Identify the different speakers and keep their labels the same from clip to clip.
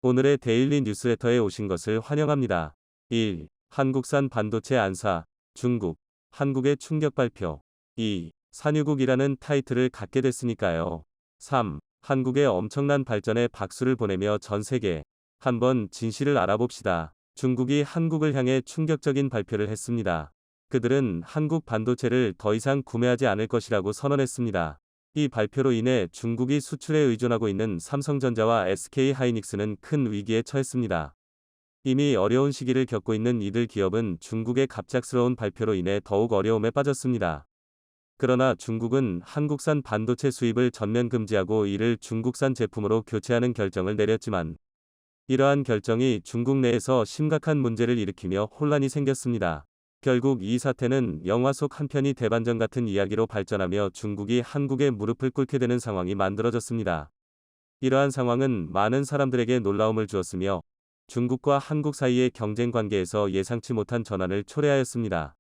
Speaker 1: 오늘의 데일리 뉴스레터에 오신 것을 환영합니다. 1. 한국산 반도체 안사, 중국, 한국의 충격 발표. 2. 산유국이라는 타이틀을 갖게 됐으니까요. 3. 한국의 엄청난 발전에 박수를 보내며 전 세계 한번 진실을 알아봅시다. 중국이 한국을 향해 충격적인 발표를 했습니다. 그들은 한국 반도체를 더 이상 구매하지 않을 것이라고 선언했습니다. 이 발표로 인해 중국이 수출에 의존하고 있는 삼성전자와 SK하이닉스는 큰 위기에 처했습니다. 이미 어려운 시기를 겪고 있는 이들 기업은 중국의 갑작스러운 발표로 인해 더욱 어려움에 빠졌습니다. 그러나 중국은 한국산 반도체 수입을 전면 금지하고 이를 중국산 제품으로 교체하는 결정을 내렸지만 이러한 결정이 중국 내에서 심각한 문제를 일으키며 혼란이 생겼습니다. 결국 이 사태는 영화 속 한 편이 대반전 같은 이야기로 발전하며 중국이 한국에 무릎을 꿇게 되는 상황이 만들어졌습니다. 이러한 상황은 많은 사람들에게 놀라움을 주었으며 중국과 한국 사이의 경쟁 관계에서 예상치 못한 전환을 초래하였습니다.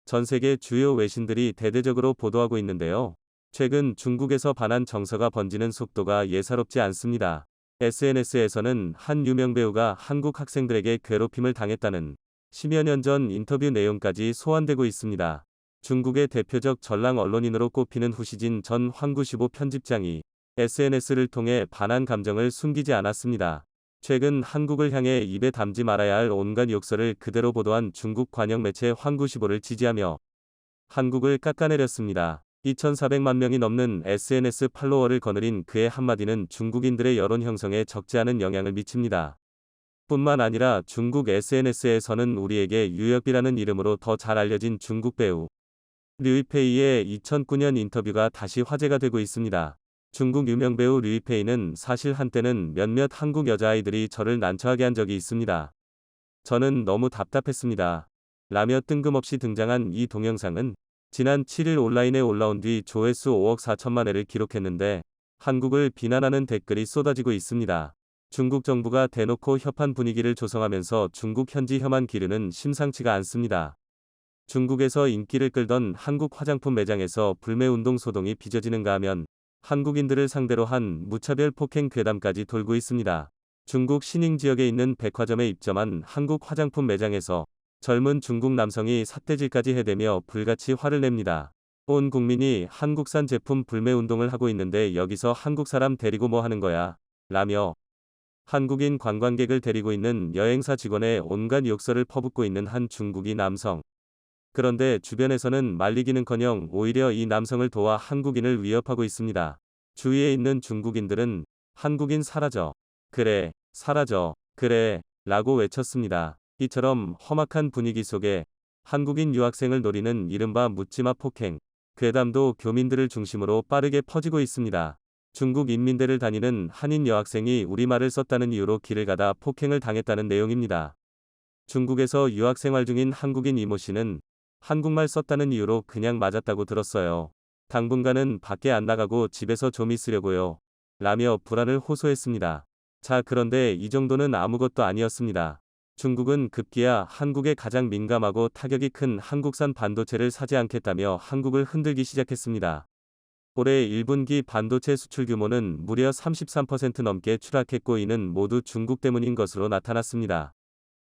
Speaker 1: 전 세계 주요 외신들이 대대적으로 보도하고 있는데요. 최근 중국에서 반한 정서가 번지는 속도가 예사롭지 않습니다. SNS에서는 한 유명 배우가 한국 학생들에게 괴롭힘을 당했다는 10여 년 전 인터뷰 내용까지 소환되고 있습니다. 중국의 대표적 전랑 언론인으로 꼽히는 후시진 전 황구시보 편집장이 SNS를 통해 반한 감정을 숨기지 않았습니다. 최근 한국을 향해 입에 담지 말아야 할 온갖 욕설을 그대로 보도한 중국 관영 매체 황구시보를 지지하며 한국을 깎아내렸습니다. 2,400만 명이 넘는 SNS 팔로워를 거느린 그의 한마디는 중국인들의 여론 형성에 적지 않은 영향을 미칩니다. 뿐만 아니라 중국 SNS에서는 우리에게 유역비라는 이름으로 더 잘 알려진 중국 배우 류이페이의 2009년 인터뷰가 다시 화제가 되고 있습니다. 중국 유명 배우 류이페이는 사실 한때는 몇몇 한국 여자아이들이 저를 난처하게 한 적이 있습니다. 저는 너무 답답했습니다. 라며 뜬금없이 등장한 이 동영상은 지난 7일 온라인에 올라온 뒤 조회수 5억 4천만 회를 기록했는데 한국을 비난하는 댓글이 쏟아지고 있습니다. 중국 정부가 대놓고 협한 분위기를 조성하면서 중국 현지 혐한 기류는 심상치가 않습니다. 중국에서 인기를 끌던 한국 화장품 매장에서 불매운동 소동이 빚어지는가 하면 한국인들을 상대로 한 무차별 폭행 괴담까지 돌고 있습니다. 중국 시닝 지역에 있는 백화점에 입점한 한국 화장품 매장에서 젊은 중국 남성이 삿대질까지 해대며 불같이 화를 냅니다. 온 국민이 한국산 제품 불매운동을 하고 있는데 여기서 한국 사람 데리고 뭐 하는 거야? 라며 한국인 관광객을 데리고 있는 여행사 직원의 온갖 욕설을 퍼붓고 있는 한 중국인 남성. 그런데 주변에서는 말리기는커녕 오히려 이 남성을 도와 한국인을 위협하고 있습니다. 주위에 있는 중국인들은 한국인 사라져. 그래, 사라져. 그래, 라고 외쳤습니다. 이처럼 험악한 분위기 속에 한국인 유학생을 노리는 이른바 묻지마 폭행, 괴담도 교민들을 중심으로 빠르게 퍼지고 있습니다. 중국 인민대를 다니는 한인 여학생이 우리말을 썼다는 이유로 길을 가다 폭행을 당했다는 내용입니다. 중국에서 유학생활 중인 한국인 이모 씨는 한국말 썼다는 이유로 그냥 맞았다고 들었어요. 당분간은 밖에 안 나가고 집에서 좀 있으려고요. 라며 불안을 호소했습니다. 자, 그런데 이 정도는 아무것도 아니었습니다. 중국은 급기야 한국에 가장 민감하고 타격이 큰 한국산 반도체를 사지 않겠다며 한국을 흔들기 시작했습니다. 올해 1분기 반도체 수출 규모는 무려 33% 넘게 추락했고 이는 모두 중국 때문인 것으로 나타났습니다.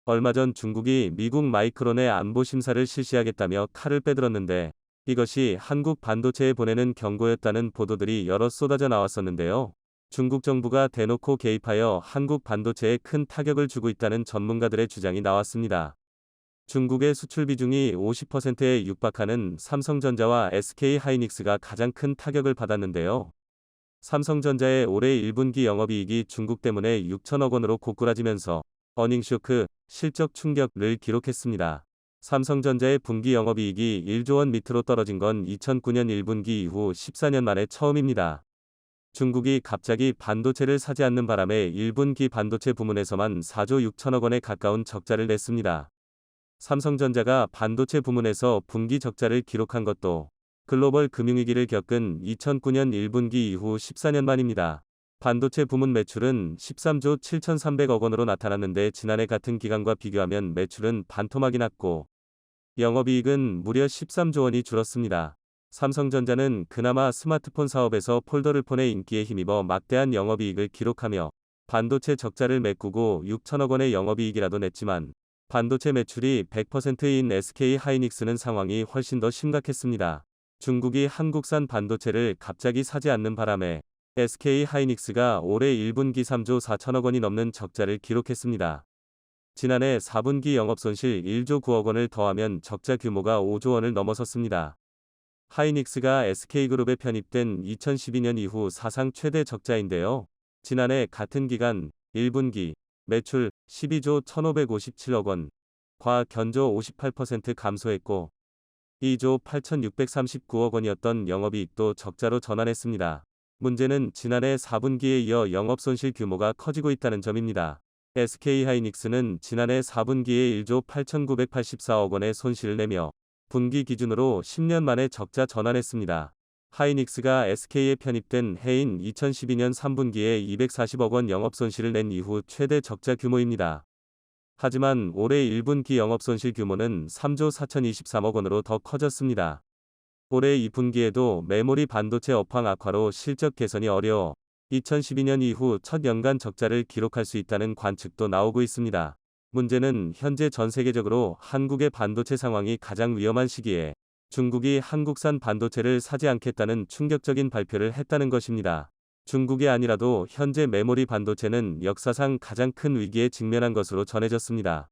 Speaker 1: 얼마 전 중국이 미국 마이크론의 안보 심사를 실시하겠다며 칼을 빼들었는데 이것이 한국 반도체에 보내는 경고였다는 보도들이 여러 쏟아져 나왔었는데요. 중국 정부가 대놓고 개입하여 한국 반도체에 큰 타격을 주고 있다는 전문가들의 주장이 나왔습니다. 중국의 수출 비중이 50%에 육박하는 삼성전자와 SK하이닉스가 가장 큰 타격을 받았는데요. 삼성전자의 올해 1분기 영업이익이 중국 때문에 6천억 원으로 고꾸라지면서 어닝쇼크, 실적 충격을 기록했습니다. 삼성전자의 분기 영업이익이 1조 원 밑으로 떨어진 건 2009년 1분기 이후 14년 만에 처음입니다. 중국이 갑자기 반도체를 사지 않는 바람에 1분기 반도체 부문에서만 4조 6천억 원에 가까운 적자를 냈습니다. 삼성전자가 반도체 부문에서 분기 적자를 기록한 것도 글로벌 금융위기를 겪은 2009년 1분기 이후 14년 만입니다. 반도체 부문 매출은 13조 7,300억 원으로 나타났는데 지난해 같은 기간과 비교하면 매출은 반토막이 났고 영업이익은 무려 13조 원이 줄었습니다. 삼성전자는 그나마 스마트폰 사업에서 폴더블 폰의 인기에 힘입어 막대한 영업이익을 기록하며 반도체 적자를 메꾸고 6천억 원의 영업이익이라도 냈지만 반도체 매출이 100%인 SK 하이닉스는 상황이 훨씬 더 심각했습니다. 중국이 한국산 반도체를 갑자기 사지 않는 바람에 SK 하이닉스가 올해 1분기 3조 4천억 원이 넘는 적자를 기록했습니다. 지난해 4분기 영업손실 1조 9억 원을 더하면 적자 규모가 5조 원을 넘어섰습니다. 하이닉스가 SK그룹에 편입된 2012년 이후 사상 최대 적자인데요. 지난해 같은 기간 1분기 매출 12조 1,557억 원, 과 견조 58% 감소했고 2조 8,639억 원이었던 영업이익도 적자로 전환했습니다. 문제는 지난해 4분기에 이어 영업손실 규모가 커지고 있다는 점입니다. SK하이닉스는 지난해 4분기에 1조 8,984억 원의 손실을 내며 분기 기준으로 10년 만에 적자 전환했습니다. 하이닉스가 SK에 편입된 해인 2012년 3분기에 240억 원 영업손실을 낸 이후 최대 적자 규모입니다. 하지만 올해 1분기 영업손실 규모는 3조 4,023억 원으로 더 커졌습니다. 올해 2분기에도 메모리 반도체 업황 악화로 실적 개선이 어려워 2012년 이후 첫 연간 적자를 기록할 수 있다는 관측도 나오고 있습니다. 문제는 현재 전 세계적으로 한국의 반도체 상황이 가장 위험한 시기에 중국이 한국산 반도체를 사지 않겠다는 충격적인 발표를 했다는 것입니다. 중국이 아니라도 현재 메모리 반도체는 역사상 가장 큰 위기에 직면한 것으로 전해졌습니다.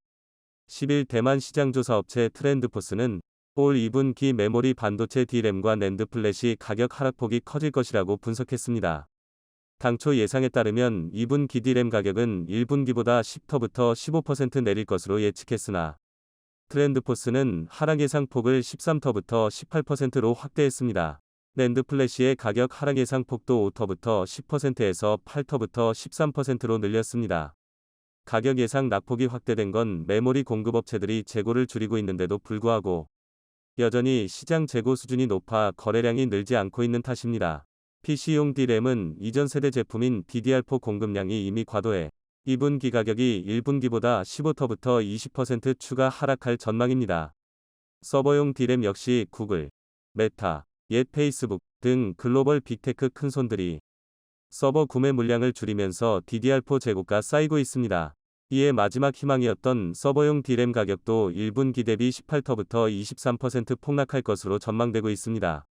Speaker 1: 10일 대만 시장조사업체 트렌드포스는 올 2분기 메모리 반도체 D램과 낸드 플래시 가격 하락폭이 커질 것이라고 분석했습니다. 당초 예상에 따르면 2분기 D램 가격은 1분기보다 10%부터 15% 내릴 것으로 예측했으나 트렌드포스는 하락 예상폭을 13%부터 18%로 확대했습니다. 낸드 플래시의 가격 하락 예상폭도 5%부터 10%에서 8%부터 13%로 늘렸습니다. 가격 예상 낙폭이 확대된 건 메모리 공급업체들이 재고를 줄이고 있는데도 불구하고 여전히 시장 재고 수준이 높아 거래량이 늘지 않고 있는 탓입니다. PC용 D램은 이전 세대 제품인 DDR4 공급량이 이미 과도해 2분기 가격이 1분기보다 15%부터 20% 추가 하락할 전망입니다. 서버용 D램 역시 구글, 메타, 옛 페이스북 등 글로벌 빅테크 큰손들이 서버 구매 물량을 줄이면서 DDR4 재고가 쌓이고 있습니다. 이에 마지막 희망이었던 서버용 D램 가격도 1분기 대비 18%부터 23% 폭락할 것으로 전망되고 있습니다.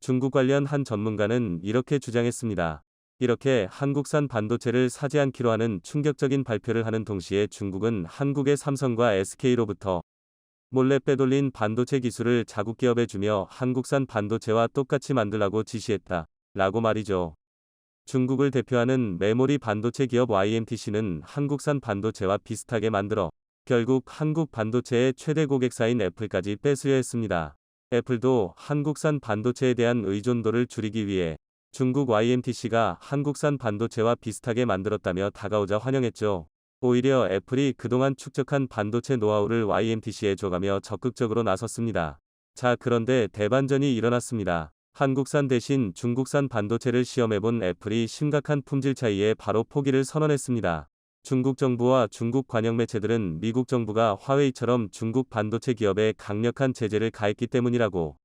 Speaker 1: 중국 관련 한 전문가는 이렇게 주장했습니다. 이렇게 한국산 반도체를 사지 않기로 하는 충격적인 발표를 하는 동시에 중국은 한국의 삼성과 SK로부터 몰래 빼돌린 반도체 기술을 자국 기업에 주며 한국산 반도체와 똑같이 만들라고 지시했다. 라고 말이죠. 중국을 대표하는 메모리 반도체 기업 YMTC는 한국산 반도체와 비슷하게 만들어 결국 한국 반도체의 최대 고객사인 애플까지 뺏으려 했습니다. 애플도 한국산 반도체에 대한 의존도를 줄이기 위해 중국 YMTC가 한국산 반도체와 비슷하게 만들었다며 다가오자 환영했죠. 오히려 애플이 그동안 축적한 반도체 노하우를 YMTC에 줘가며 적극적으로 나섰습니다. 자, 그런데 대반전이 일어났습니다. 한국산 대신 중국산 반도체를 시험해본 애플이 심각한 품질 차이에 바로 포기를 선언했습니다. 중국 정부와 중국 관영 매체들은 미국 정부가 화웨이처럼 중국 반도체 기업에 강력한 제재를 가했기 때문이라고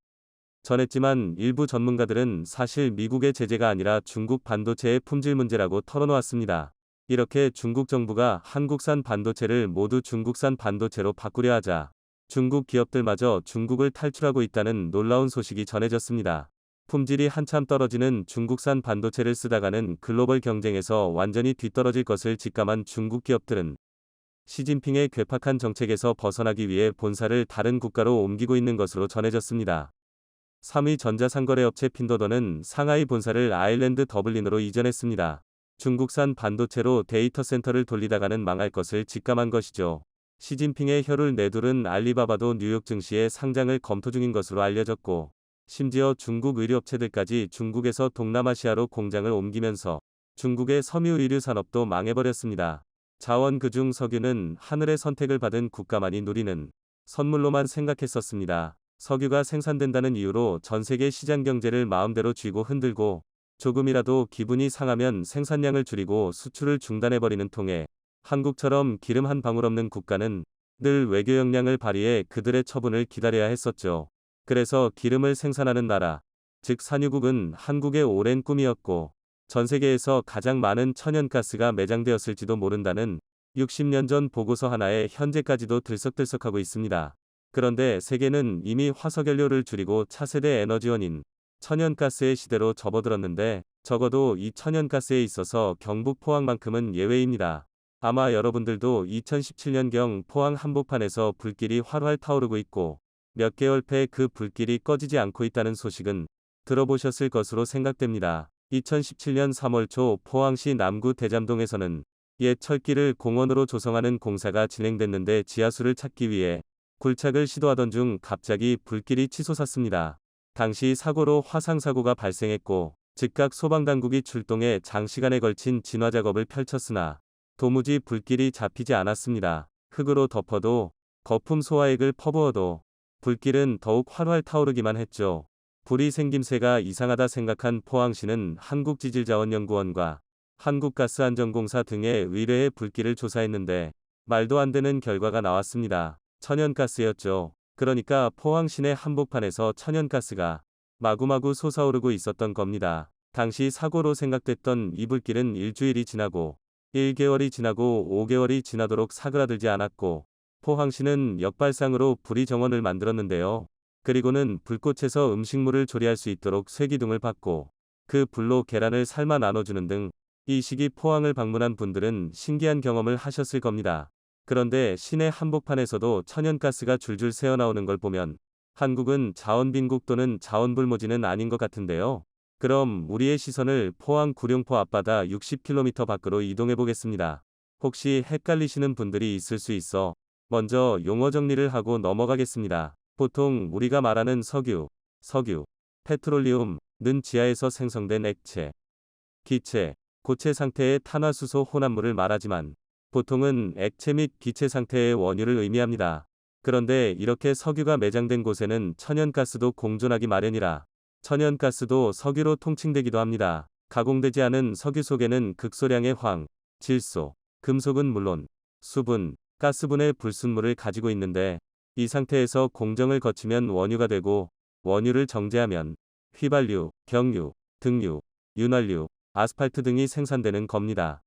Speaker 1: 전했지만 일부 전문가들은 사실 미국의 제재가 아니라 중국 반도체의 품질 문제라고 털어놓았습니다. 이렇게 중국 정부가 한국산 반도체를 모두 중국산 반도체로 바꾸려 하자 중국 기업들마저 중국을 탈출하고 있다는 놀라운 소식이 전해졌습니다. 품질이 한참 떨어지는 중국산 반도체를 쓰다가는 글로벌 경쟁에서 완전히 뒤떨어질 것을 직감한 중국 기업들은 시진핑의 괴팍한 정책에서 벗어나기 위해 본사를 다른 국가로 옮기고 있는 것으로 전해졌습니다. 3위 전자상거래업체 핀도더는 상하이 본사를 아일랜드 더블린으로 이전했습니다. 중국산 반도체로 데이터 센터를 돌리다가는 망할 것을 직감한 것이죠. 시진핑의 혀를 내두른 알리바바도 뉴욕 증시에 상장을 검토 중인 것으로 알려졌고 심지어 중국 의류업체들까지 중국에서 동남아시아로 공장을 옮기면서 중국의 섬유 의류 산업도 망해버렸습니다. 자원 그중 석유는 하늘의 선택을 받은 국가만이 누리는 선물로만 생각했었습니다. 석유가 생산된다는 이유로 전 세계 시장 경제를 마음대로 쥐고 흔들고 조금이라도 기분이 상하면 생산량을 줄이고 수출을 중단해버리는 통에 한국처럼 기름 한 방울 없는 국가는 늘 외교 역량을 발휘해 그들의 처분을 기다려야 했었죠. 그래서 기름을 생산하는 나라, 즉 산유국은 한국의 오랜 꿈이었고 전 세계에서 가장 많은 천연가스가 매장되었을지도 모른다는 60년 전 보고서 하나에 현재까지도 들썩들썩하고 있습니다. 그런데 세계는 이미 화석연료를 줄이고 차세대 에너지원인 천연가스의 시대로 접어들었는데 적어도 이 천연가스에 있어서 경북 포항만큼은 예외입니다. 아마 여러분들도 2017년경 포항 한복판에서 불길이 활활 타오르고 있고 몇 개월째 그 불길이 꺼지지 않고 있다는 소식은 들어보셨을 것으로 생각됩니다. 2017년 3월 초 포항시 남구 대잠동에서는 옛 철길을 공원으로 조성하는 공사가 진행됐는데 지하수를 찾기 위해 굴착을 시도하던 중 갑자기 불길이 치솟았습니다. 당시 사고로 화상사고가 발생했고 즉각 소방당국이 출동해 장시간에 걸친 진화 작업을 펼쳤으나 도무지 불길이 잡히지 않았습니다. 흙으로 덮어도 거품 소화액을 퍼부어도 불길은 더욱 활활 타오르기만 했죠. 불이 생김새가 이상하다 생각한 포항시는 한국지질자원연구원과 한국가스안전공사 등의 의뢰해 불길을 조사했는데 말도 안 되는 결과가 나왔습니다. 천연가스였죠. 그러니까 포항 시내 한복판에서 천연가스가 마구마구 솟아오르고 있었던 겁니다. 당시 사고로 생각됐던 이 불길은 일주일이 지나고 1개월이 지나고 5개월이 지나도록 사그라들지 않았고 포항시는 역발상으로 불이 정원을 만들었는데요. 그리고는 불꽃에서 음식물을 조리할 수 있도록 쇠기둥을 받고 그 불로 계란을 삶아 나눠주는 등 이 시기 포항을 방문한 분들은 신기한 경험을 하셨을 겁니다. 그런데 시내 한복판에서도 천연가스가 줄줄 새어나오는 걸 보면 한국은 자원빈국 또는 자원불모지는 아닌 것 같은데요. 그럼 우리의 시선을 포항 구룡포 앞바다 60km 밖으로 이동해 보겠습니다. 혹시 헷갈리시는 분들이 있을 수 있어 먼저 용어 정리를 하고 넘어가겠습니다. 보통 우리가 말하는 석유, 페트롤리움는 지하에서 생성된 액체, 기체, 고체 상태의 탄화수소 혼합물을 말하지만 보통은 액체 및 기체 상태의 원유를 의미합니다. 그런데 이렇게 석유가 매장된 곳에는 천연가스도 공존하기 마련이라 천연가스도 석유로 통칭되기도 합니다. 가공되지 않은 석유 속에는 극소량의 황, 질소, 금속은 물론 수분, 가스분의 불순물을 가지고 있는데 이 상태에서 공정을 거치면 원유가 되고 원유를 정제하면 휘발유, 경유, 등유, 윤활유, 아스팔트 등이 생산되는 겁니다.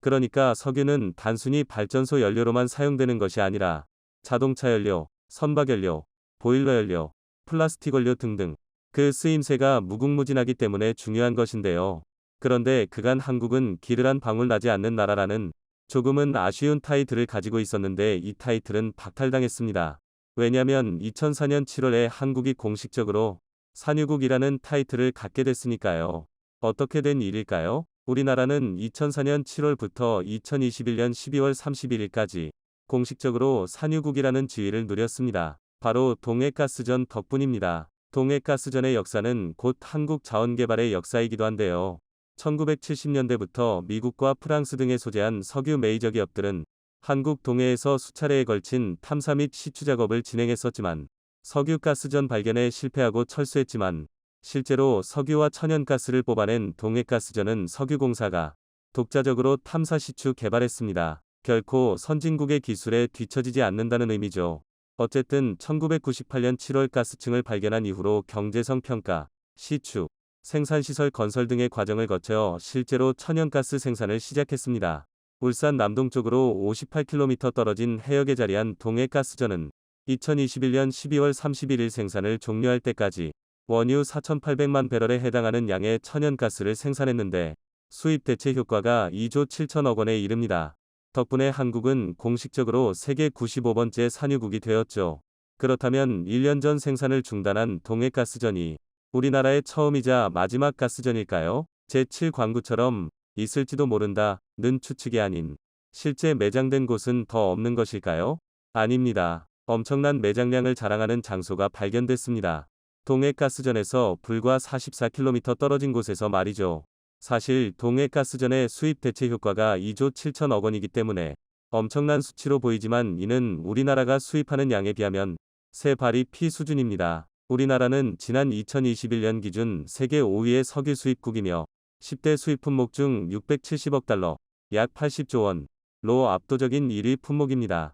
Speaker 1: 그러니까 석유는 단순히 발전소 연료로만 사용되는 것이 아니라 자동차 연료, 선박 연료, 보일러 연료, 플라스틱 원료 등등 그 쓰임새가 무궁무진하기 때문에 중요한 것인데요. 그런데 그간 한국은 기를 한 방울 나지 않는 나라라는 조금은 아쉬운 타이틀을 가지고 있었는데 이 타이틀은 박탈당했습니다. 왜냐면 2004년 7월에 한국이 공식적으로 산유국이라는 타이틀을 갖게 됐으니까요. 어떻게 된 일일까요? 우리나라는 2004년 7월부터 2021년 12월 31일까지 공식적으로 산유국이라는 지위를 누렸습니다. 바로 동해가스전 덕분입니다. 동해가스전의 역사는 곧 한국 자원개발의 역사이기도 한데요. 1970년대부터 미국과 프랑스 등에 소재한 석유 메이저 기업들은 한국 동해에서 수차례에 걸친 탐사 및 시추 작업을 진행했었지만 석유가스전 발견에 실패하고 철수했지만 실제로 석유와 천연가스를 뽑아낸 동해가스전은 석유공사가 독자적으로 탐사 시추 개발했습니다. 결코 선진국의 기술에 뒤처지지 않는다는 의미죠. 어쨌든 1998년 7월 가스층을 발견한 이후로 경제성 평가, 시추, 생산시설 건설 등의 과정을 거쳐 실제로 천연가스 생산을 시작했습니다. 울산 남동쪽으로 58km 떨어진 해역에 자리한 동해가스전은 2021년 12월 31일 생산을 종료할 때까지 원유 4,800만 배럴에 해당하는 양의 천연가스를 생산했는데 수입 대체 효과가 2조 7천억 원에 이릅니다. 덕분에 한국은 공식적으로 세계 95번째 산유국이 되었죠. 그렇다면 1년 전 생산을 중단한 동해가스전이 우리나라의 처음이자 마지막 가스전일까요? 제7광구처럼 있을지도 모른다는 추측이 아닌 실제 매장된 곳은 더 없는 것일까요? 아닙니다. 엄청난 매장량을 자랑하는 장소가 발견됐습니다. 동해가스전에서 불과 44km 떨어진 곳에서 말이죠. 사실 동해가스전의 수입 대체 효과가 2조 7천억 원이기 때문에 엄청난 수치로 보이지만 이는 우리나라가 수입하는 양에 비하면 새 발이 피 수준입니다. 우리나라는 지난 2021년 기준 세계 5위의 석유 수입국이며 10대 수입 품목 중 670억 달러, 약 80조 원로 압도적인 1위 품목입니다.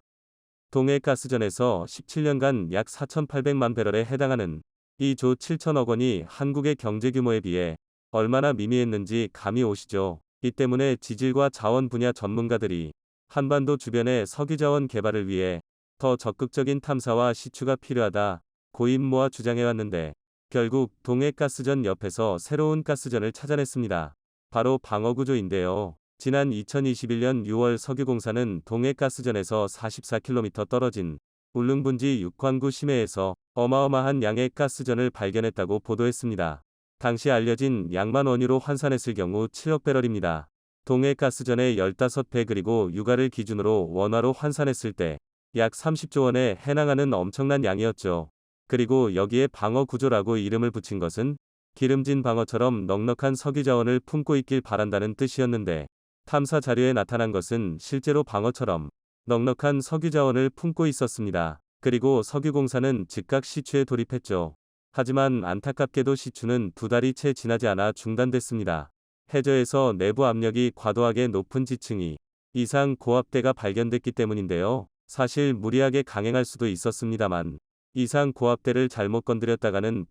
Speaker 1: 동해가스전에서 17년간 약 4,800만 배럴에 해당하는 2조 7천억 원이 한국의 경제 규모에 비해 얼마나 미미했는지 감이 오시죠? 이 때문에 지질과 자원 분야 전문가들이 한반도 주변의 석유 자원 개발을 위해 더 적극적인 탐사와 시추가 필요하다 고임 모아 주장해왔는데 결국 동해가스전 옆에서 새로운 가스전을 찾아냈습니다. 바로 방어구조인데요. 지난 2021년 6월 석유공사는 동해가스전에서 44km 떨어진 울릉분지 육관구 심해에서 어마어마한 양의 가스전을 발견했다고 보도했습니다. 당시 알려진 양만 원유로 환산했을 경우 7억 배럴입니다. 동해가스전의 15배 그리고 유가를 기준으로 원화로 환산했을 때 약 30조 원에 해당하는 엄청난 양이었죠. 그리고 여기에 방어구조라고 이름을 붙인 것은 기름진 방어처럼 넉넉한 석유 자원을 품고 있길 바란다는 뜻이었는데 탐사 자료에 나타난 것은 실제로 방어처럼 넉넉한 석유 자원을 품고 있었습니다. 그리고 석유공사는 즉각 시추에 돌입했죠. 하지만 안타깝게도 시추는 2달이 채 지나지 않아 중단됐습니다. 해저에서 내부 압력이 과도하게 높은 지층이 이상 고압대가 발견됐기 때문인데요. 사실 무리하게 강행할 수도 있었습니다만 이상 고압대를 잘못 건드렸다가는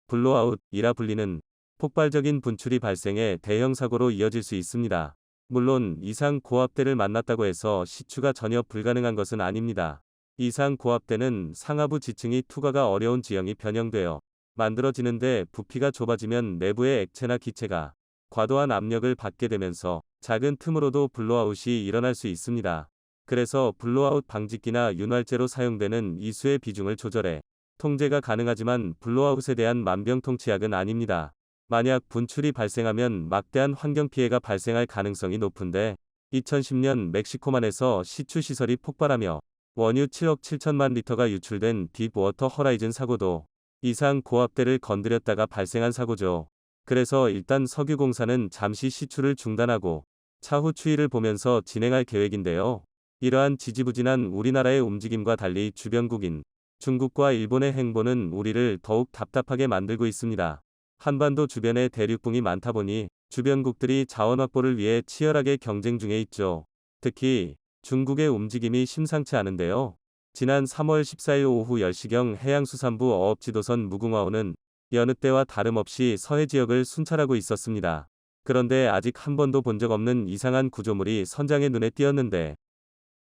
Speaker 1: 블로아웃이라 불리는 폭발적인 분출이 발생해 대형 사고로 이어질 수 있습니다. 물론 이상 고압대를 만났다고 해서 시추가 전혀 불가능한 것은 아닙니다. 이상 고압대는 상하부 지층이 투과가 어려운 지형이 변형되어 만들어지는데 부피가 좁아지면 내부의 액체나 기체가 과도한 압력을 받게 되면서 작은 틈으로도 블로아웃이 일어날 수 있습니다. 그래서 블로아웃 방지기나 윤활제로 사용되는 이수의 비중을 조절해 통제가 가능하지만 블로아웃에 대한 만병통치약은 아닙니다. 만약 분출이 발생하면 막대한 환경피해가 발생할 가능성이 높은데 2010년 멕시코만에서 시추 시설이 폭발하며 원유 7억 7천만 리터가 유출된 딥워터 허라이즌 사고도 이상 고압대를 건드렸다가 발생한 사고죠. 그래서 일단 석유공사는 잠시 시추를 중단하고 차후 추이를 보면서 진행할 계획인데요. 이러한 지지부진한 우리나라의 움직임과 달리 주변국인 중국과 일본의 행보는 우리를 더욱 답답하게 만들고 있습니다. 한반도 주변에 대륙붕이 많다 보니 주변국들이 자원 확보를 위해 치열하게 경쟁 중에 있죠. 특히 중국의 움직임이 심상치 않은데요. 지난 3월 14일 오후 10시경 해양수산부 어업지도선 무궁화호는 여느 때와 다름없이 서해 지역을 순찰하고 있었습니다. 그런데 아직 한 번도 본 적 없는 이상한 구조물이 선장의 눈에 띄었는데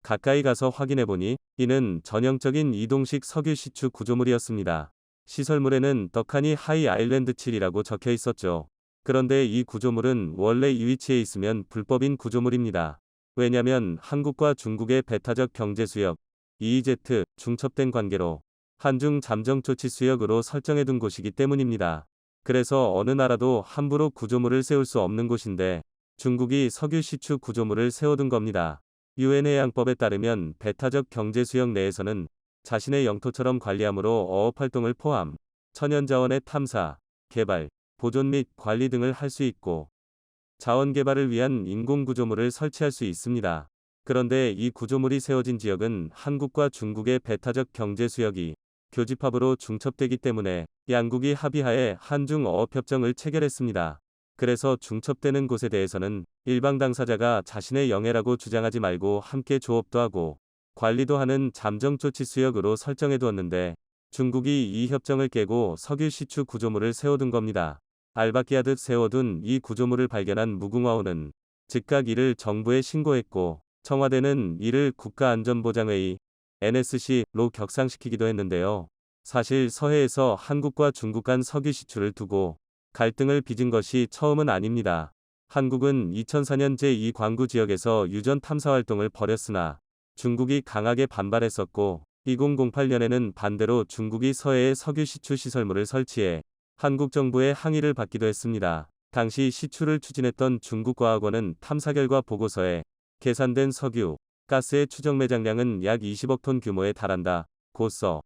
Speaker 1: 가까이 가서 확인해보니 이는 전형적인 이동식 석유 시추 구조물이었습니다. 시설물에는 더카니 하이 아일랜드 7이라고 적혀 있었죠. 그런데 이 구조물은 원래 이 위치에 있으면 불법인 구조물입니다. 왜냐면 한국과 중국의 배타적 경제수역 EEZ 중첩된 관계로 한중 잠정조치수역으로 설정해둔 곳이기 때문입니다. 그래서 어느 나라도 함부로 구조물을 세울 수 없는 곳인데 중국이 석유 시추 구조물을 세워둔 겁니다. 유엔 해양법에 따르면 배타적 경제수역 내에서는 자신의 영토처럼 관리함으로 어업활동을 포함 천연자원의 탐사, 개발, 보존 및 관리 등을 할 수 있고 자원개발을 위한 인공구조물을 설치할 수 있습니다. 그런데 이 구조물이 세워진 지역은 한국과 중국의 배타적 경제수역이 교집합으로 중첩되기 때문에 양국이 합의하에 한중어업협정을 체결했습니다. 그래서 중첩되는 곳에 대해서는 일방 당사자가 자신의 영해라고 주장하지 말고 함께 조업도 하고 관리도 하는 잠정조치수역으로 설정해 두었는데 중국이 이 협정을 깨고 석유 시추 구조물을 세워둔 겁니다. 알박기하듯 세워둔 이 구조물을 발견한 무궁화호는 즉각 이를 정부에 신고했고 청와대는 이를 국가안전보장회의 NSC로 격상시키기도 했는데요. 사실 서해에서 한국과 중국 간 석유 시추를 두고 갈등을 빚은 것이 처음은 아닙니다. 한국은 2004년 제2 광구 지역에서 유전 탐사 활동을 벌였으나 중국이 강하게 반발했었고 2008년에는 반대로 중국이 서해에 석유 시추 시설물을 설치해 한국 정부의 항의를 받기도 했습니다. 당시 시추를 추진했던 중국과학원은 탐사 결과 보고서에 계산된 석유, 가스의 추정 매장량은 약 20억 톤 규모에 달한다 고 써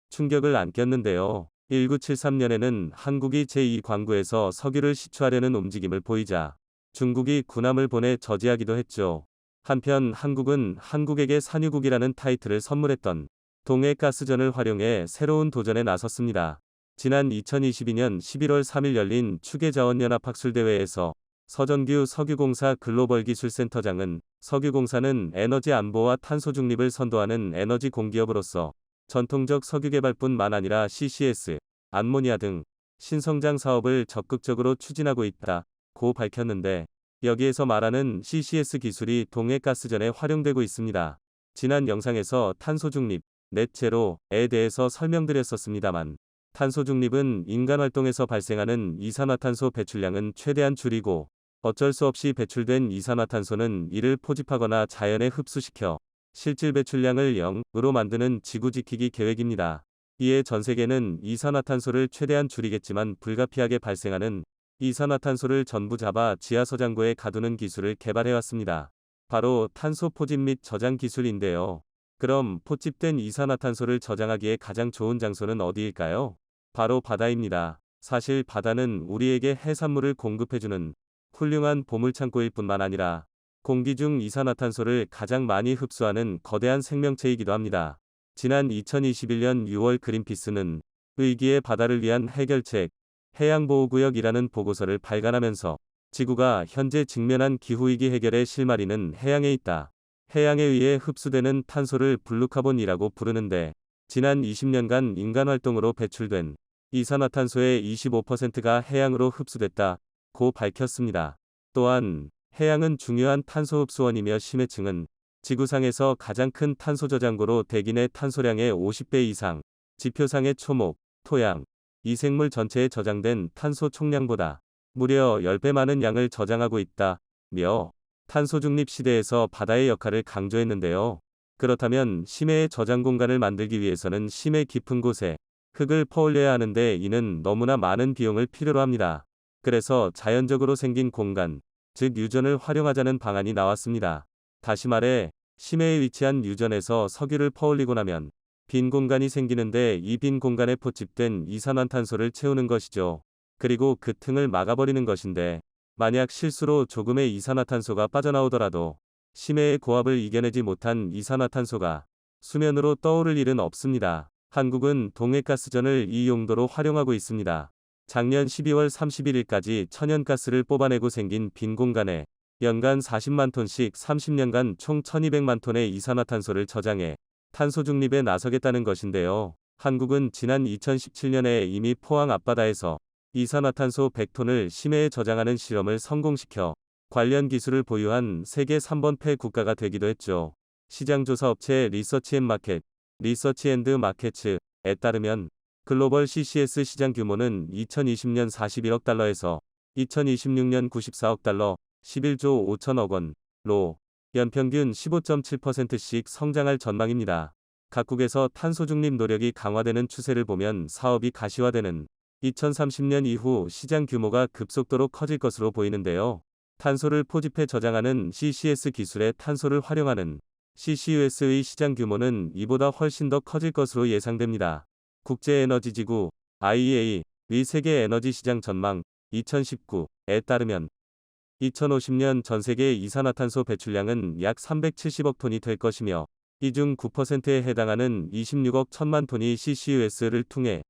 Speaker 1: 충격을 안겼는데요. 1973년에는 한국이 제2광구에서 석유를 시추하려는 움직임을 보이자 중국이 군함을 보내 저지하기도 했죠. 한편 한국은 한국에게 산유국이라는 타이틀을 선물했던 동해가스전을 활용해 새로운 도전에 나섰습니다. 지난 2022년 11월 3일 열린 추계자원연합학술대회에서 서정규 석유공사 글로벌기술센터장은 석유공사는 에너지 안보와 탄소 중립을 선도하는 에너지 공기업으로서 전통적 석유개발뿐만 아니라 CCS, 암모니아 등 신성장 사업을 적극적으로 추진하고 있다고 밝혔는데, 여기에서 말하는 CCS 기술이 동해가스전에 활용되고 있습니다. 지난 영상에서 탄소 중립, 넷 제로에 대해서 설명드렸었습니다만, 탄소 중립은 인간 활동에서 발생하는 이산화탄소 배출량은 최대한 줄이고, 어쩔 수 없이 배출된 이산화탄소는 이를 포집하거나 자연에 흡수시켜 실질 배출량을 0으로 만드는 지구 지키기 계획입니다. 이에 전 세계는 이산화탄소를 최대한 줄이겠지만 불가피하게 발생하는 이산화탄소를 전부 잡아 지하저장고에 가두는 기술을 개발해왔습니다. 바로 탄소 포집 및 저장 기술인데요. 그럼 포집된 이산화탄소를 저장하기에 가장 좋은 장소는 어디일까요? 바로 바다입니다. 사실 바다는 우리에게 해산물을 공급해주는 훌륭한 보물창고일 뿐만 아니라 공기 중 이산화탄소를 가장 많이 흡수하는 거대한 생명체이기도 합니다. 지난 2021년 6월 그린피스는 위기의 바다를 위한 해결책, 해양보호구역이라는 보고서를 발간하면서 지구가 현재 직면한 기후위기 해결의 실마리는 해양에 있다. 해양에 의해 흡수되는 탄소를 블루카본이라고 부르는데, 지난 20년간 인간활동으로 배출된 이산화탄소의 25%가 해양으로 흡수됐다고 밝혔습니다. 또한 해양은 중요한 탄소 흡수원이며 심해층은 지구상에서 가장 큰 탄소 저장고로 대기 내 탄소량의 50배 이상, 지표상의 초목, 토양, 이생물 전체에 저장된 탄소 총량보다 무려 10배 많은 양을 저장하고 있다며 탄소 중립 시대에서 바다의 역할을 강조했는데요. 그렇다면 심해의 저장 공간을 만들기 위해서는 심해 깊은 곳에 흙을 퍼올려야 하는데 이는 너무나 많은 비용을 필요로 합니다. 그래서 자연적으로 생긴 공간, 즉 유전을 활용하자는 방안이 나왔습니다. 다시 말해 심해에 위치한 유전에서 석유를 퍼올리고 나면 빈 공간이 생기는데 이 빈 공간에 포집된 이산화탄소를 채우는 것이죠. 그리고 그 틈을 막아버리는 것인데, 만약 실수로 조금의 이산화탄소가 빠져나오더라도 심해의 고압을 이겨내지 못한 이산화탄소가 수면으로 떠오를 일은 없습니다. 한국은 동해가스전을 이 용도로 활용하고 있습니다. 작년 12월 31일까지 천연가스를 뽑아내고 생긴 빈 공간에 연간 40만 톤씩 30년간 총 1200만 톤의 이산화탄소를 저장해 탄소 중립에 나서겠다는 것인데요. 한국은 지난 2017년에 이미 포항 앞바다에서 이산화탄소 100톤을 심해에 저장하는 실험을 성공시켜 관련 기술을 보유한 세계 3번패 국가가 되기도 했죠. 시장조사 업체 리서치앤마켓, 리서치앤드마켓츠에 따르면 글로벌 CCS 시장 규모는 2020년 41억 달러에서 2026년 94억 달러, 11조 5천억 원로 연평균 15.7%씩 성장할 전망입니다. 각국에서 탄소 중립 노력이 강화되는 추세를 보면 사업이 가시화되는 2030년 이후 시장 규모가 급속도로 커질 것으로 보이는데요. 탄소를 포집해 저장하는 CCS 기술에 탄소를 활용하는 CCUS의 시장 규모는 이보다 훨씬 더 커질 것으로 예상됩니다. 국제에너지지구 IEA의 세계 에너지 시장 전망 2019에 따르면 2050년 전 세계 이산화탄소 배출량은 약 370억 톤이 될 것이며, 이 중 9%에 해당하는 26억 1천만 톤이 CCUS를 통해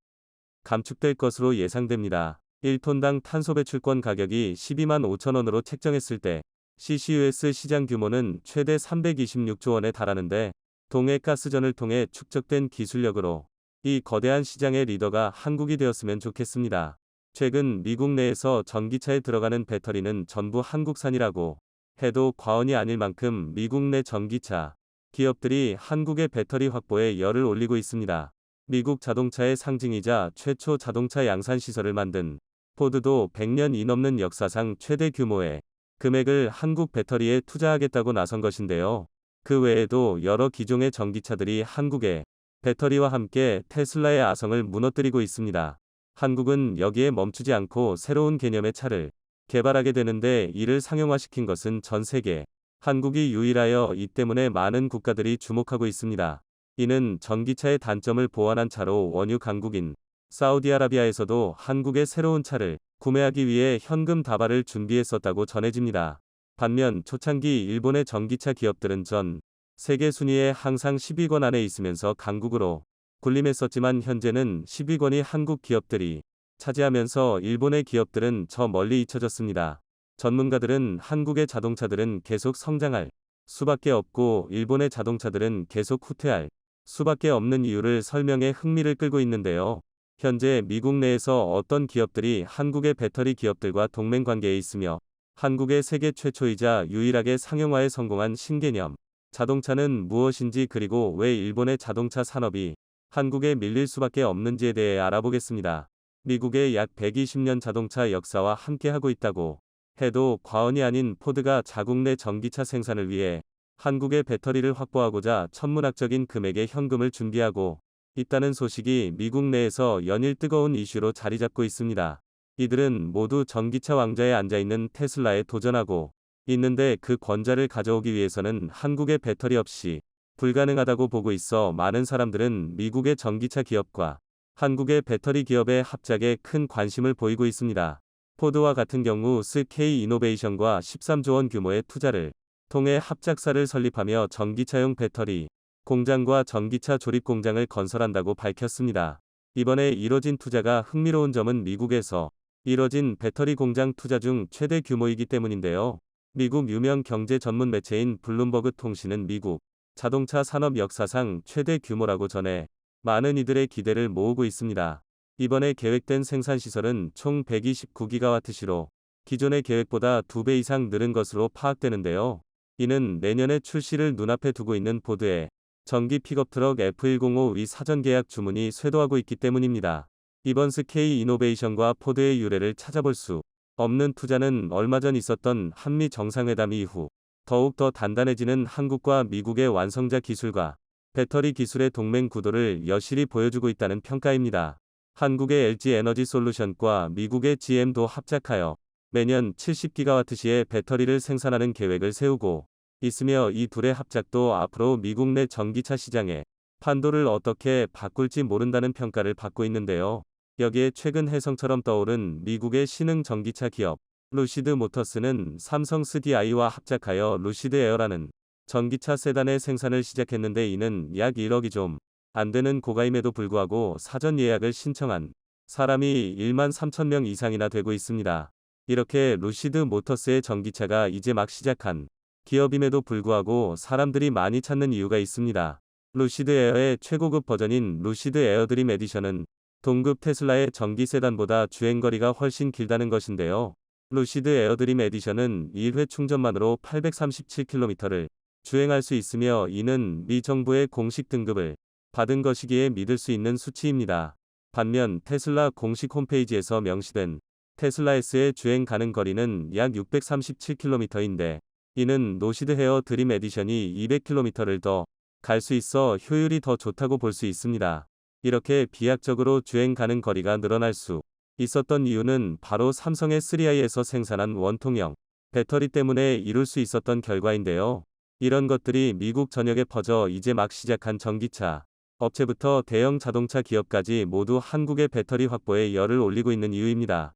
Speaker 1: 감축될 것으로 예상됩니다. 1톤당 탄소 배출권 가격이 12만 5천 원으로 책정했을 때 CCUS 시장 규모는 최대 326조 원에 달하는데, 동해가스전을 통해 축적된 기술력으로 이 거대한 시장의 리더가 한국이 되었으면 좋겠습니다. 최근 미국 내에서 전기차에 들어가는 배터리는 전부 한국산이라고 해도 과언이 아닐 만큼 미국 내 전기차 기업들이 한국의 배터리 확보에 열을 올리고 있습니다. 미국 자동차의 상징이자 최초 자동차 양산 시설을 만든 포드도 100년이 넘는 역사상 최대 규모의 금액을 한국 배터리에 투자하겠다고 나선 것인데요. 그 외에도 여러 기종의 전기차들이 한국의 배터리와 함께 테슬라의 아성을 무너뜨리고 있습니다. 한국은 여기에 멈추지 않고 새로운 개념의 차를 개발하게 되는데, 이를 상용화시킨 것은 전 세계 한국이 유일하여 이 때문에 많은 국가들이 주목하고 있습니다. 이는 전기차의 단점을 보완한 차로 원유 강국인 사우디아라비아에서도 한국의 새로운 차를 구매하기 위해 현금 다발을 준비했었다고 전해집니다. 반면 초창기 일본의 전기차 기업들은 전 세계 순위에 항상 10위권 안에 있으면서 강국으로 군림했었지만 현재는 10위권이 한국 기업들이 차지하면서 일본의 기업들은 저 멀리 잊혀졌습니다. 전문가들은 한국의 자동차들은 계속 성장할 수밖에 없고 일본의 자동차들은 계속 후퇴할 수밖에 없는 이유를 설명해 흥미를 끌고 있는데요. 현재 미국 내에서 어떤 기업들이 한국의 배터리 기업들과 동맹 관계에 있으며 한국의 세계 최초이자 유일하게 상용화에 성공한 신개념 자동차는 무엇인지, 그리고 왜 일본의 자동차 산업이 한국에 밀릴 수밖에 없는지에 대해 알아보겠습니다. 미국의 약 120년 자동차 역사와 함께하고 있다고 해도 과언이 아닌 포드가 자국 내 전기차 생산을 위해 한국의 배터리를 확보하고자 천문학적인 금액의 현금을 준비하고 있다는 소식이 미국 내에서 연일 뜨거운 이슈로 자리 잡고 있습니다. 이들은 모두 전기차 왕좌에 앉아있는 테슬라에 도전하고 있는데, 그 권좌를 가져오기 위해서는 한국의 배터리 없이 불가능하다고 보고 있어 많은 사람들은 미국의 전기차 기업과 한국의 배터리 기업의 합작에 큰 관심을 보이고 있습니다. 포드와 같은 경우 SK 이노베이션과 13조 원 규모의 투자를 통해 합작사를 설립하며 전기차용 배터리 공장과 전기차 조립 공장을 건설한다고 밝혔습니다. 이번에 이뤄진 투자가 흥미로운 점은 미국에서 이뤄진 배터리 공장 투자 중 최대 규모이기 때문인데요. 미국 유명 경제 전문 매체인 블룸버그 통신은 미국 자동차 산업 역사상 최대 규모라고 전해 많은 이들의 기대를 모으고 있습니다. 이번에 계획된 생산 시설은 총 129기가와트시로 기존의 계획보다 2배 이상 늘은 것으로 파악되는데요. 이는 내년에 출시를 눈앞에 두고 있는 포드의 전기 픽업 트럭 F105의 사전 계약 주문이 쇄도하고 있기 때문입니다. 이번 SK 이노베이션과 포드의 유래를 찾아볼 수 없는 투자는 얼마 전 있었던 한미 정상회담 이후 더욱 더 단단해지는 한국과 미국의 완성자 기술과 배터리 기술의 동맹 구도를 여실히 보여주고 있다는 평가입니다. 한국의 LG 에너지 솔루션과 미국의 GM도 합작하여 매년 70기가와트시의 배터리를 생산하는 계획을 세우고 있으며, 이 둘의 합작도 앞으로 미국 내 전기차 시장의 판도를 어떻게 바꿀지 모른다는 평가를 받고 있는데요. 여기에 최근 혜성처럼 떠오른 미국의 신흥 전기차 기업 루시드 모터스는 삼성 SDI와 합작하여 루시드 에어라는 전기차 세단의 생산을 시작했는데, 이는 약 1억이 좀 안 되는 고가임에도 불구하고 사전 예약을 신청한 사람이 1만 3천 명 이상이나 되고 있습니다. 이렇게 루시드 모터스의 전기차가 이제 막 시작한 기업임에도 불구하고 사람들이 많이 찾는 이유가 있습니다. 루시드 에어의 최고급 버전인 루시드 에어드림 에디션은 동급 테슬라의 전기 세단보다 주행거리가 훨씬 길다는 것인데요. 루시드 에어드림 에디션은 1회 충전만으로 837km를 주행할 수 있으며, 이는 미 정부의 공식 등급을 받은 것이기에 믿을 수 있는 수치입니다. 반면 테슬라 공식 홈페이지에서 명시된 테슬라 S의 주행 가능 거리는 약 637km인데, 이는 노시드 헤어 드림 에디션이 200km를 더 갈 수 있어 효율이 더 좋다고 볼 수 있습니다. 이렇게 비약적으로 주행 가능 거리가 늘어날 수 있었던 이유는 바로 삼성의 3I에서 생산한 원통형 배터리 때문에 이룰 수 있었던 결과인데요. 이런 것들이 미국 전역에 퍼져 이제 막 시작한 전기차 업체부터 대형 자동차 기업까지 모두 한국의 배터리 확보에 열을 올리고 있는 이유입니다.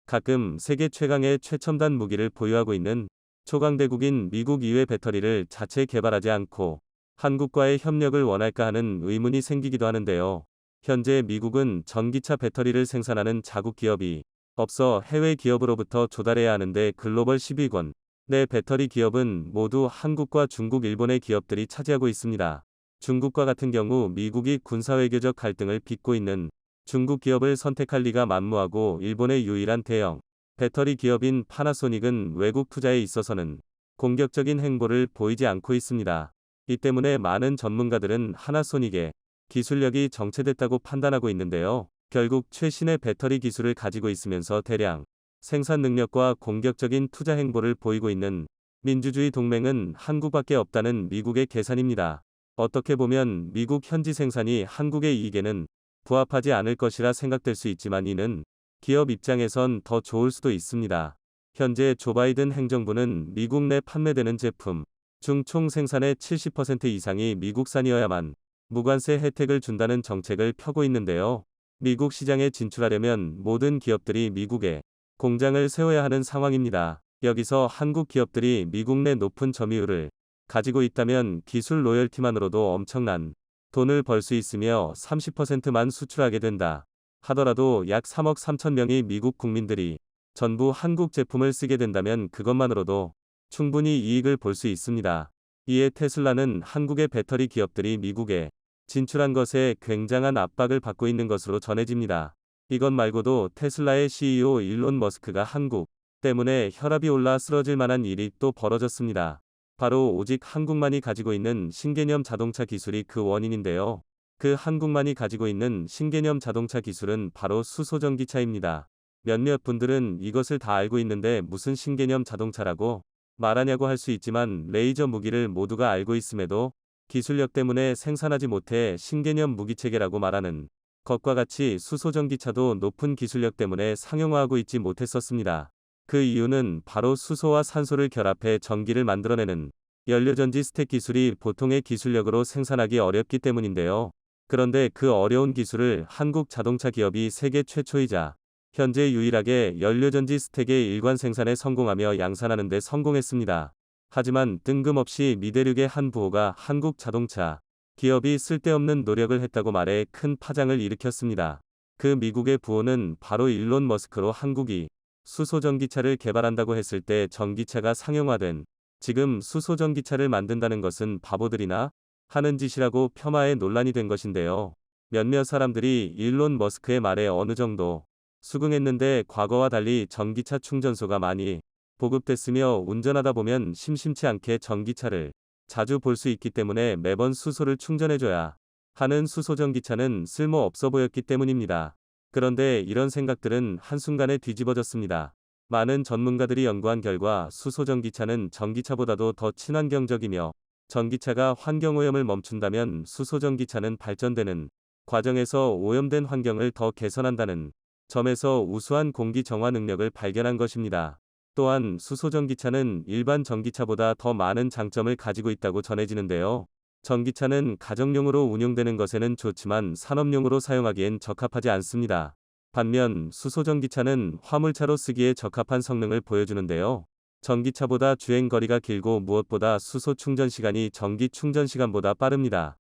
Speaker 1: 가끔 세계 최강의 최첨단 무기를 보유하고 있는 초강대국인 미국 이외 배터리를 자체 개발하지 않고 한국과의 협력을 원할까 하는 의문이 생기기도 하는데요. 현재 미국은 전기차 배터리를 생산하는 자국 기업이 없어 해외 기업으로부터 조달해야 하는데, 글로벌 10위권 내 배터리 기업은 모두 한국과 중국, 일본의 기업들이 차지하고 있습니다. 중국과 같은 경우 미국이 군사외교적 갈등을 빚고 있는 중국 기업을 선택할 리가 만무하고, 일본의 유일한 대형 배터리 기업인 파나소닉은 외국 투자에 있어서는 공격적인 행보를 보이지 않고 있습니다. 이 때문에 많은 전문가들은 하나소닉의 기술력이 정체됐다고 판단하고 있는데요. 결국 최신의 배터리 기술을 가지고 있으면서 대량 생산 능력과 공격적인 투자 행보를 보이고 있는 민주주의 동맹은 한국밖에 없다는 미국의 계산입니다. 어떻게 보면 미국 현지 생산이 한국의 이익에는 부합하지 않을 것이라 생각될 수 있지만, 이는 기업 입장에선 더 좋을 수도 있습니다. 현재 조 바이든 행정부는 미국 내 판매되는 제품 중 총 생산의 70% 이상이 미국산이어야만 무관세 혜택을 준다는 정책을 펴고 있는데요. 미국 시장에 진출하려면 모든 기업들이 미국에 공장을 세워야 하는 상황입니다. 여기서 한국 기업들이 미국 내 높은 점유율을 가지고 있다면 기술 로열티만으로도 엄청난 돈을 벌 수 있으며, 30%만 수출하게 된다 하더라도 약 3억 3천 명의 미국 국민들이 전부 한국 제품을 쓰게 된다면 그것만으로도 충분히 이익을 볼 수 있습니다. 이에 테슬라는 한국의 배터리 기업들이 미국에 진출한 것에 굉장한 압박을 받고 있는 것으로 전해집니다. 이것 말고도 테슬라의 CEO 일론 머스크가 한국 때문에 혈압이 올라 쓰러질 만한 일이 또 벌어졌습니다. 바로 오직 한국만이 가지고 있는 신개념 자동차 기술이 그 원인인데요. 그 한국만이 가지고 있는 신개념 자동차 기술은 바로 수소전기차입니다. 몇몇 분들은 이것을 다 알고 있는데 무슨 신개념 자동차라고 말하냐고 할 수 있지만 레이저 무기를 모두가 알고 있음에도 기술력 때문에 생산하지 못해 신개념 무기체계라고 말하는 것과 같이 수소전기차도 높은 기술력 때문에 상용화하고 있지 못했었습니다. 그 이유는 바로 수소와 산소를 결합해 전기를 만들어내는 연료전지 스택 기술이 보통의 기술력으로 생산하기 어렵기 때문인데요. 그런데 그 어려운 기술을 한국 자동차 기업이 세계 최초이자 현재 유일하게 연료전지 스택의 일관 생산에 성공하며 양산하는 데 성공했습니다. 하지만 뜬금없이 미대륙의 한 부호가 한국 자동차 기업이 쓸데없는 노력을 했다고 말해 큰 파장을 일으켰습니다. 그 미국의 부호는 바로 일론 머스크로 한국이 수소전기차를 개발한다고 했을 때 전기차가 상용화된 지금 수소전기차를 만든다는 것은 바보들이나 하는 짓이라고 폄하해 논란이 된 것인데요. 몇몇 사람들이 일론 머스크의 말에 어느 정도 수긍했는데 과거와 달리 전기차 충전소가 많이 보급됐으며 운전하다 보면 심심치 않게 전기차를 자주 볼 수 있기 때문에 매번 수소를 충전해줘야 하는 수소전기차는 쓸모 없어 보였기 때문입니다. 그런데 이런 생각들은 한순간에 뒤집어졌습니다. 많은 전문가들이 연구한 결과 수소전기차는 전기차보다도 더 친환경적이며 전기차가 환경오염을 멈춘다면 수소전기차는 발전되는 과정에서 오염된 환경을 더 개선한다는 점에서 우수한 공기 정화 능력을 발견한 것입니다. 또한 수소전기차는 일반 전기차보다 더 많은 장점을 가지고 있다고 전해지는데요. 전기차는 가정용으로 운용되는 것에는 좋지만 산업용으로 사용하기엔 적합하지 않습니다. 반면 수소전기차는 화물차로 쓰기에 적합한 성능을 보여주는데요. 전기차보다 주행거리가 길고 무엇보다 수소 충전 시간이 전기 충전 시간보다 빠릅니다.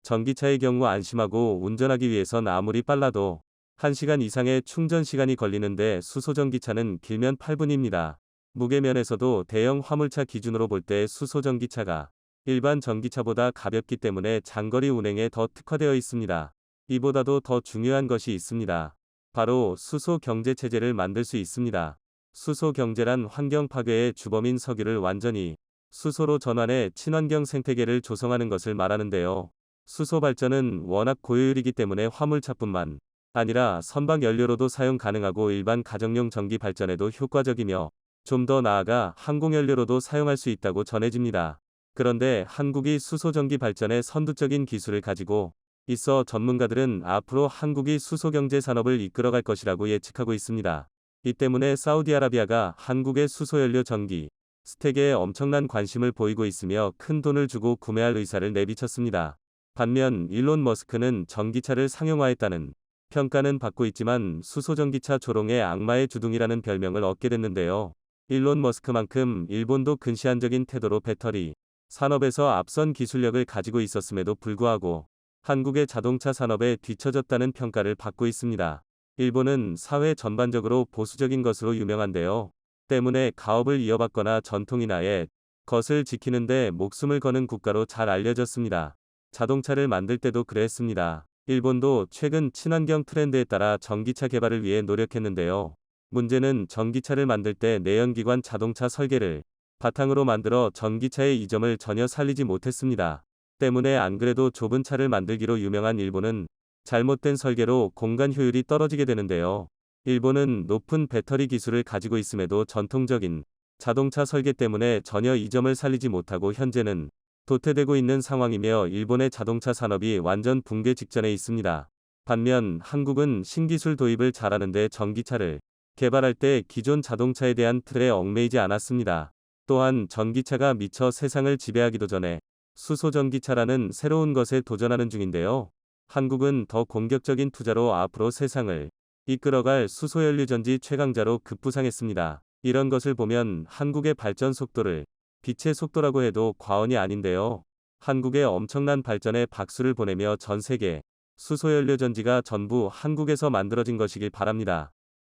Speaker 1: 전기차의 경우 안심하고 운전하기 위해선 아무리 빨라도 1시간 이상의 충전 시간이 걸리는데 수소전기차는 길면 8분입니다. 무게면에서도 대형 화물차 기준으로 볼 때 수소전기차가 일반 전기차보다 가볍기 때문에 장거리 운행에 더 특화되어 있습니다. 이보다도 더 중요한 것이 있습니다. 바로 수소 경제 체제를 만들 수 있습니다. 수소 경제란 환경 파괴의 주범인 석유를 완전히 수소로 전환해 친환경 생태계를 조성하는 것을 말하는데요. 수소 발전은 워낙 고효율이기 때문에 화물차뿐만 아니라 선박 연료로도 사용 가능하고 일반 가정용 전기 발전에도 효과적이며 좀 더 나아가 항공연료로도 사용할 수 있다고 전해집니다. 그런데 한국이 수소전기 발전에 선두적인 기술을 가지고 있어 전문가들은 앞으로 한국이 수소경제 산업을 이끌어갈 것이라고 예측하고 있습니다. 이 때문에 사우디아라비아가 한국의 수소연료 전기 스택에 엄청난 관심을 보이고 있으며 큰 돈을 주고 구매할 의사를 내비쳤습니다. 반면 일론 머스크는 전기차를 상용화했다는 평가는 받고 있지만 수소전기차 조롱의 악마의 주둥이라는 별명을 얻게 됐는데요. 일론 머스크만큼 일본도 근시안적인 태도로 배터리 산업에서 앞선 기술력을 가지고 있었음에도 불구하고 한국의 자동차 산업에 뒤처졌다는 평가를 받고 있습니다. 일본은 사회 전반적으로 보수적인 것으로 유명한데요. 때문에 가업을 이어받거나 전통이나의 것을 지키는데 목숨을 거는 국가로 잘 알려졌습니다. 자동차를 만들 때도 그랬습니다. 일본도 최근 친환경 트렌드에 따라 전기차 개발을 위해 노력했는데요. 문제는 전기차를 만들 때 내연기관 자동차 설계를 바탕으로 만들어 전기차의 이점을 전혀 살리지 못했습니다. 때문에 안 그래도 좁은 차를 만들기로 유명한 일본은 잘못된 설계로 공간 효율이 떨어지게 되는데요. 일본은 높은 배터리 기술을 가지고 있음에도 전통적인 자동차 설계 때문에 전혀 이점을 살리지 못하고 현재는 도태되고 있는 상황이며 일본의 자동차 산업이 완전 붕괴 직전에 있습니다. 반면 한국은 신기술 도입을 잘하는데 전기차를 개발할 때 기존 자동차에 대한 틀에 얽매이지 않았습니다. 또한 전기차가 미처 세상을 지배하기도 전에 수소전기차라는 새로운 것에 도전하는 중인데요. 한국은 더 공격적인 투자로 앞으로 세상을 이끌어갈 수소연료전지 최강자로 급부상했습니다. 이런 것을 보면 한국의 발전 속도를 빛의 속도라고 해도 과언이 아닌데요. 한국의 엄청난 발전에 박수를 보내며 전 세계 수소연료전지가 전부 한국에서 만들어진 것이길 바랍니다.